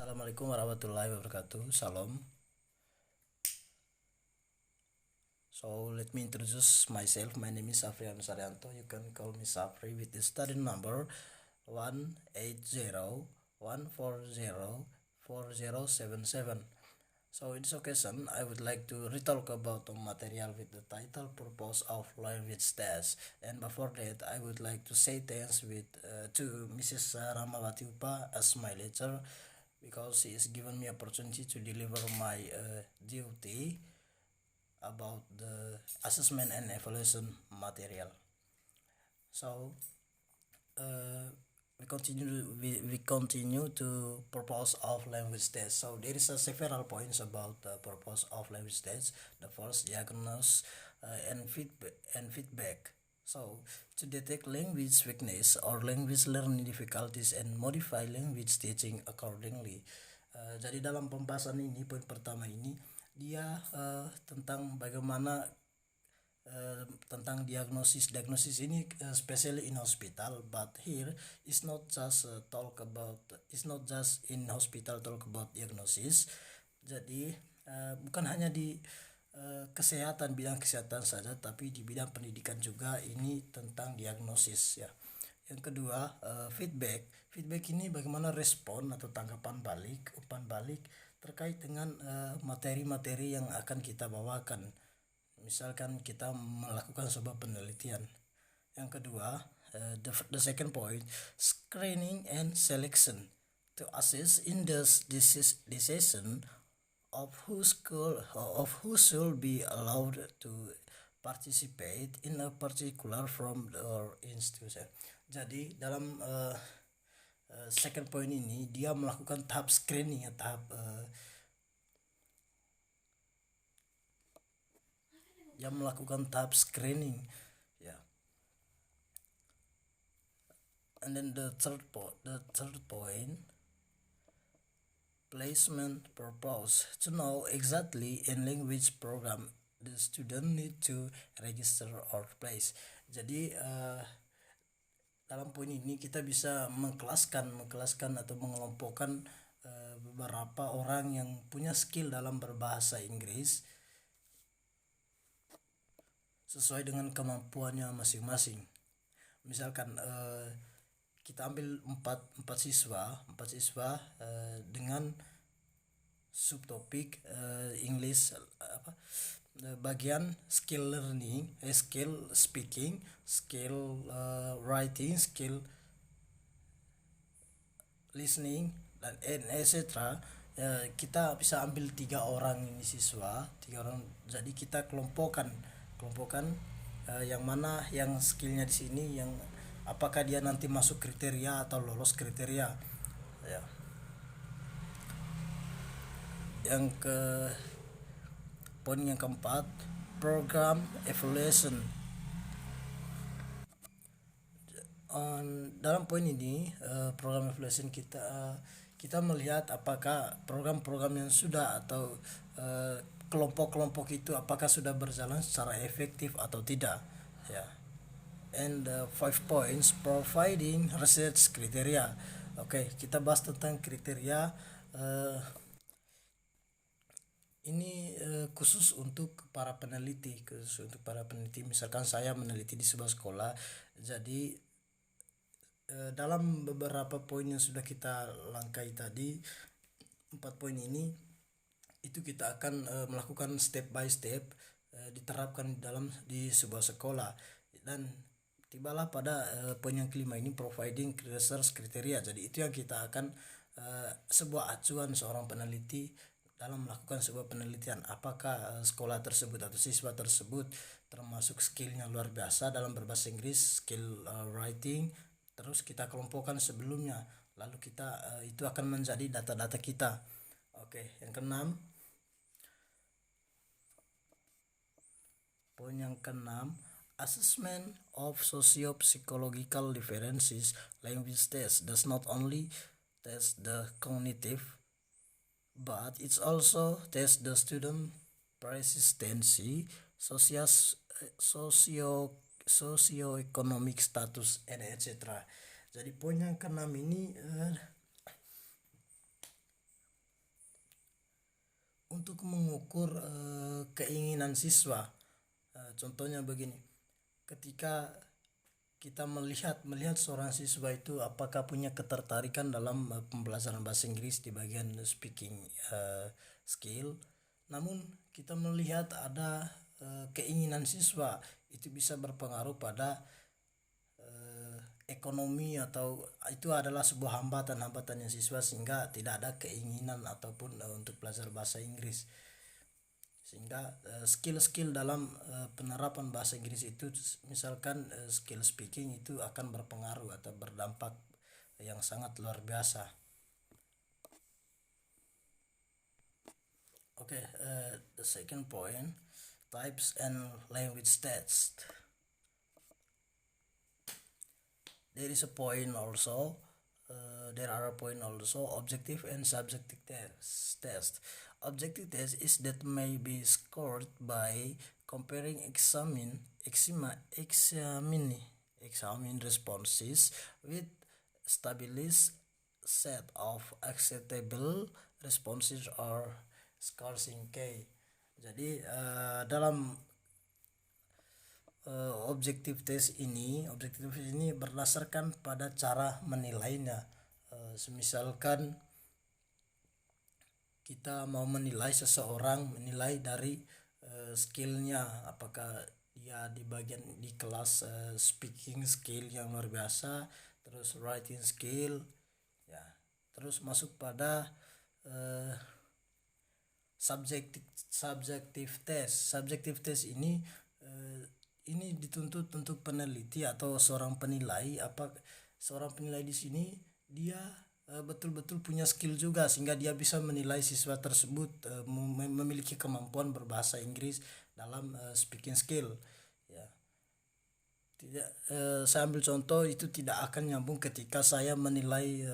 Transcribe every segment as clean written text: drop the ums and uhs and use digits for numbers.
Assalamualaikum warahmatullahi wabarakatuh. Salam. So let me introduce myself. My name is Safri Saryanto. You can call me Safri with the study number 18014040777. So in this occasion, I would like to retalk about a material with the title Purpose of Language Test. And before that, I would like to say thanks to Mrs. Ramawati Upa as my lecturer because she has given me opportunity to deliver my duty about the assessment and evaluation material. So uh, we continue to purpose of language test. So there is several points about the purpose of language test. The first, diagnose and feedback. So to detect language weakness or language learning difficulties and modify language teaching accordingly. Jadi dalam pembahasan ini, poin pertama ini dia tentang bagaimana tentang diagnosis ini, especially in hospital, but here is not just in hospital talk about diagnosis. Jadi bukan hanya di kesehatan, bidang kesehatan saja, tapi di bidang pendidikan juga ini tentang diagnosis ya. Yang kedua, feedback ini bagaimana respon atau tanggapan balik, umpan balik terkait dengan materi-materi yang akan kita bawakan. Misalkan kita melakukan sebuah penelitian. Yang kedua, the second point, screening and selection to assess in the decision of who should be allowed to participate in a particular from or institution. Jadi dalam second point ini dia melakukan tahap screening, ya. And then the third point, placement purpose, to know exactly in language program the student need to register or place. Jadi dalam poin ini kita bisa mengkelaskan atau mengelompokkan beberapa orang yang punya skill dalam berbahasa Inggris sesuai dengan kemampuannya masing-masing. Misalkan kita ambil empat siswa dengan subtopik English, bagian skill learning, skill speaking, skill writing, skill listening, dan etc. Kita bisa ambil tiga orang ini siswa, jadi kita kelompokkan yang mana yang skillnya di sini, yang apakah dia nanti masuk kriteria atau lolos kriteria ya. Poin yang keempat, program evaluation. Dalam poin ini program evaluation kita melihat apakah program-program yang sudah atau kelompok-kelompok itu apakah sudah berjalan secara efektif atau tidak ya. And 5 points, providing research criteria. Oke, kita bahas tentang kriteria. Ini khusus untuk para peneliti, misalkan saya meneliti di sebuah sekolah. Jadi dalam beberapa poin yang sudah kita langkai tadi, 4 poin ini itu kita akan melakukan step by step, diterapkan di sebuah sekolah. Dan tibalah pada poin yang kelima ini, providing research criteria. Jadi itu yang kita akan sebuah acuan seorang peneliti dalam melakukan sebuah penelitian, apakah sekolah tersebut atau siswa tersebut termasuk skillnya luar biasa dalam berbahasa Inggris, skill writing. Terus kita kelompokkan sebelumnya, lalu kita itu akan menjadi data-data kita. Oke, yang keenam, poin yang keenam, assessment of socio-psychological differences. Language test does not only test the cognitive, but it's also test the student persistency, socio-economic status, and etc. Jadi poin yang keenam ini untuk mengukur keinginan siswa. Contohnya begini, ketika kita melihat seorang siswa itu apakah punya ketertarikan dalam pembelajaran bahasa Inggris di bagian speaking skill, namun kita melihat ada keinginan siswa, itu bisa berpengaruh pada ekonomi, atau itu adalah sebuah hambatan-hambatannya siswa sehingga tidak ada keinginan ataupun untuk belajar bahasa Inggris. Sehingga skill-skill dalam penerapan bahasa Inggris itu, misalkan skill speaking, itu akan berpengaruh atau berdampak yang sangat luar biasa. Okay, the second point, types and language test. There is a point also. There are a point also, objective and subjective test. Objective test is that may be scored by comparing examine responses with established set of acceptable responses or scores in K. Jadi dalam objektif tes ini berdasarkan pada cara menilainya. Semisalkan kita mau menilai seseorang, menilai dari skillnya, apakah dia di kelas speaking skill yang luar biasa, terus writing skill, ya, terus masuk pada subjective test ini dituntut untuk peneliti atau seorang penilai. Seorang penilai di sini dia betul-betul punya skill juga sehingga dia bisa menilai siswa tersebut memiliki kemampuan berbahasa Inggris dalam speaking skill, ya. Tidak, saya ambil contoh, itu tidak akan nyambung ketika saya menilai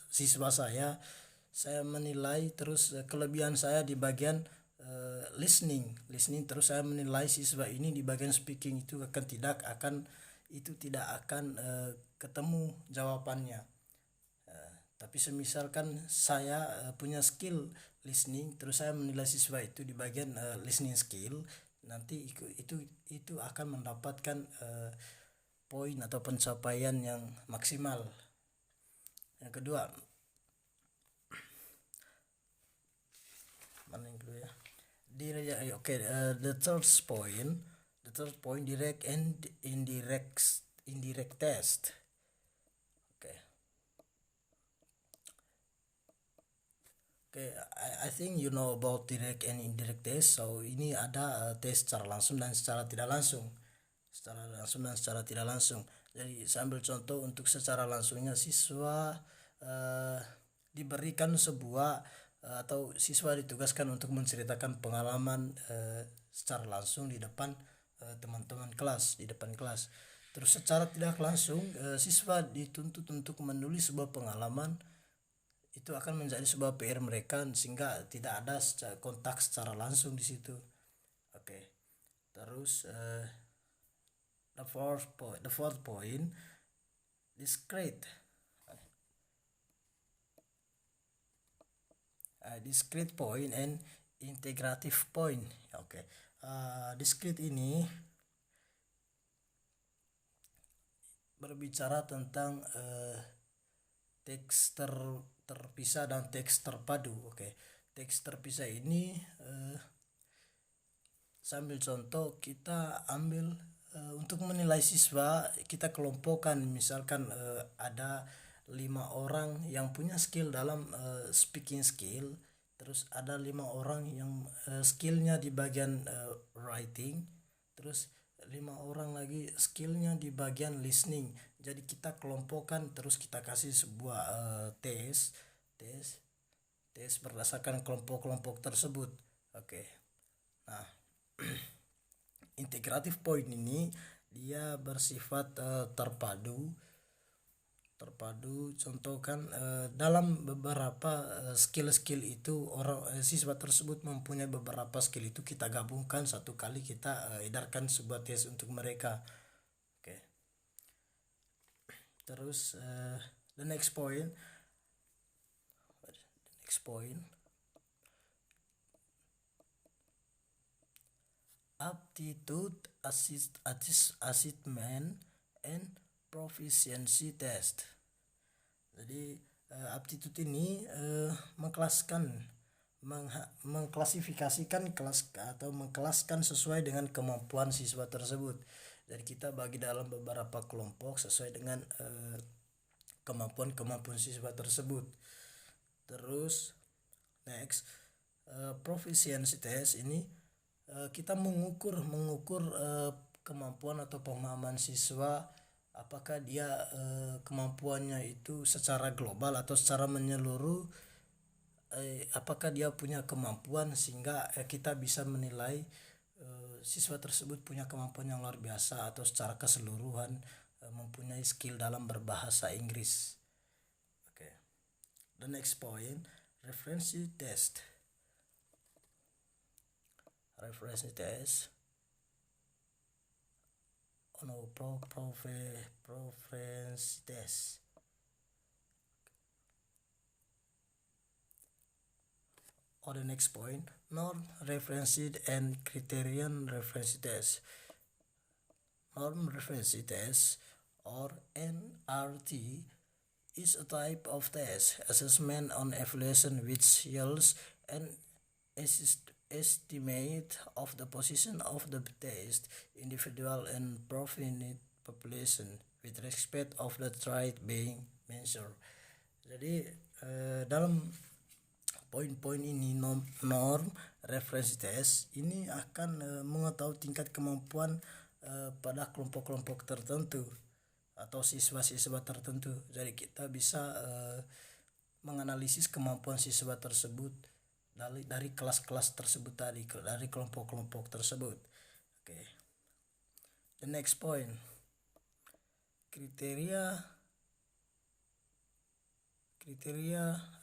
siswa saya menilai terus kelebihan saya di bagian listening, terus saya menilai siswa ini di bagian speaking, itu tidak akan ketemu jawabannya. Tapi semisalkan saya punya skill listening, terus saya menilai siswa itu di bagian listening skill, nanti itu akan mendapatkan poin atau pencapaian yang maksimal. Yang kedua, mana yang kedua ya? The third point, direct and indirect test. Okay, I think you know about direct and indirect test. So ini ada tes secara langsung dan secara tidak langsung. Jadi saya ambil contoh untuk secara langsungnya, siswa diberikan sebuah atau siswa ditugaskan untuk menceritakan pengalaman secara langsung di depan teman-teman kelas, di depan kelas. Terus secara tidak langsung siswa dituntut untuk menulis sebuah pengalaman. Itu akan menjadi sebuah PR mereka sehingga tidak ada kontak secara langsung di situ. Oke. Terus the fourth point, discrete point and integrative point. Oke. Discrete ini berbicara tentang teks terpisah dan teks terpadu. Oke. Teks terpisah ini sambil contoh, kita ambil untuk menilai siswa, kita kelompokkan, misalkan ada 5 orang yang punya skill dalam speaking skill, terus ada 5 orang yang skillnya di bagian writing, terus 5 orang lagi skillnya di bagian listening. Jadi kita kelompokkan, terus kita kasih sebuah tes berdasarkan kelompok-kelompok tersebut. Oke. Nah, integratif point ini dia bersifat terpadu. Contohkan dalam beberapa skill itu siswa tersebut mempunyai beberapa skill, itu kita gabungkan satu kali, kita edarkan sebuah tes untuk mereka. Oke. Terus the next point, aptitude assessment and proficiency test. Jadi aptitude ini mengklasifikasikan kelas atau mengkelaskan sesuai dengan kemampuan siswa tersebut. Jadi kita bagi dalam beberapa kelompok sesuai dengan kemampuan siswa tersebut. Terus next, proficiency test ini kita mengukur kemampuan atau pemahaman siswa, apakah dia kemampuannya itu secara global atau secara menyeluruh, apakah dia punya kemampuan sehingga kita bisa menilai siswa tersebut punya kemampuan yang luar biasa atau secara keseluruhan mempunyai skill dalam berbahasa Inggris. Okay. The next point, reference test. Reference test. Preference test. Or the next point, norm reference and criterion reference test. Norm reference test or NRT is a type of test assessment on evaluation which yields an estimate of the position of the test individual and profinite population with respect of the trait being measured. Jadi dalam poin-poin ini norm reference test ini akan mengetahui tingkat kemampuan pada kelompok-kelompok tertentu atau siswa-siswa tertentu. Jadi kita bisa menganalisis kemampuan siswa tersebut dari kelas-kelas tersebut tadi, dari kelompok-kelompok tersebut. Okay. The next point, kriteria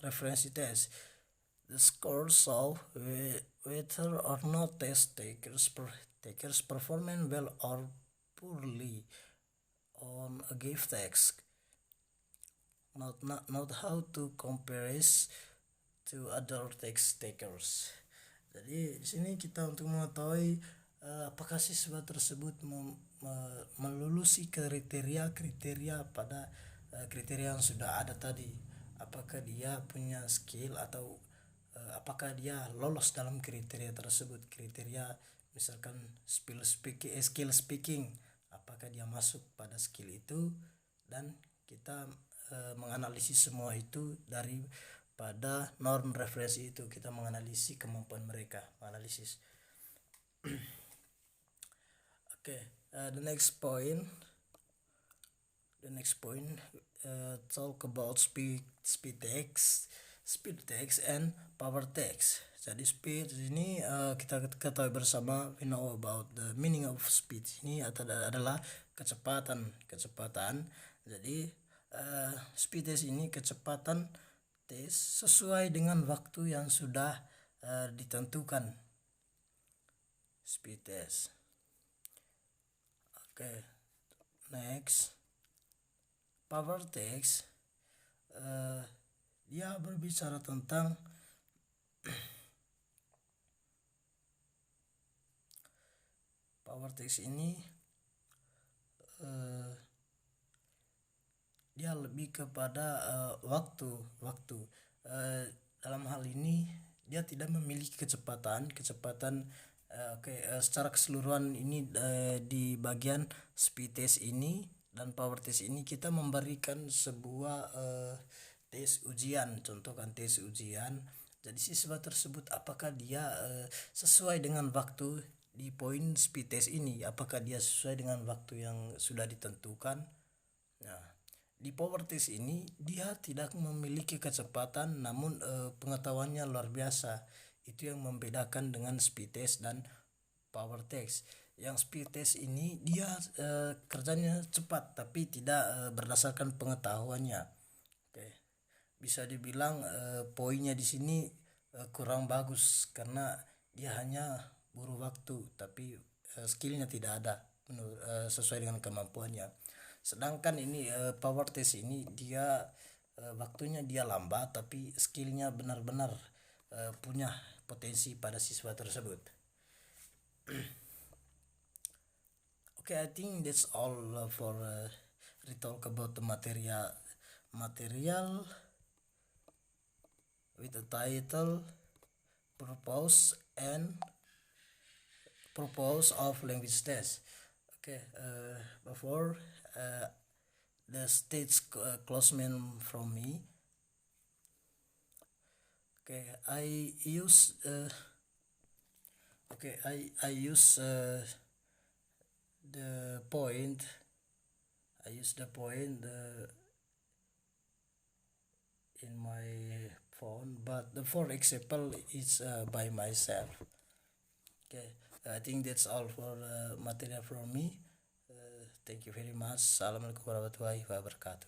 reference test. The score show whether or not test takers perform well or poorly on a given task. Not how to compare it to other test takers. Jadi di sini kita untuk mengetahui apakah siswa tersebut melulusi kriteria pada kriteria yang sudah ada tadi. Apakah dia punya skill atau apakah dia lolos dalam kriteria tersebut. Kriteria misalkan skill speaking, apakah dia masuk pada skill itu, dan kita menganalisis semua itu dari pada norm referensi itu. Kita menganalisis kemampuan mereka, menganalisis. Okay, the next point talk about speed text and power text. Jadi speed ini kita ketahui bersama, we know about the meaning of speed ini adalah kecepatan. Jadi speed test ini kecepatan tes sesuai dengan waktu yang sudah ditentukan. Speed test. Okay. Next, power text. Dia berbicara tentang power text ini dia lebih kepada waktu. Dalam hal ini dia tidak memiliki kecepatan secara keseluruhan ini di bagian speed test ini dan power test ini kita memberikan sebuah tes ujian, contohkan tes ujian. Jadi siswa tersebut apakah dia sesuai dengan waktu di poin speed test ini, apakah dia sesuai dengan waktu yang sudah ditentukan. Nah, di power test ini dia tidak memiliki kecepatan, namun pengetahuannya luar biasa. Itu yang membedakan dengan speed test dan power test. Yang speed test ini dia kerjanya cepat tapi tidak berdasarkan pengetahuannya. Oke. Bisa dibilang poinnya di sini kurang bagus karena dia hanya buruh waktu tapi skillnya tidak ada sesuai dengan kemampuannya. Sedangkan ini power test ini dia waktunya dia lambat tapi skillnya benar-benar punya potensi pada siswa tersebut. Okay, I think that's all for we talk about the material with the title purpose and purpose of language test. Okay, before the stage closement from me. Okay, I use the point. I use the point in my phone, but the for example is by myself. Okay, I think that's all for material from me. Thank you very much. Assalamualaikum warahmatullahi wabarakatuh.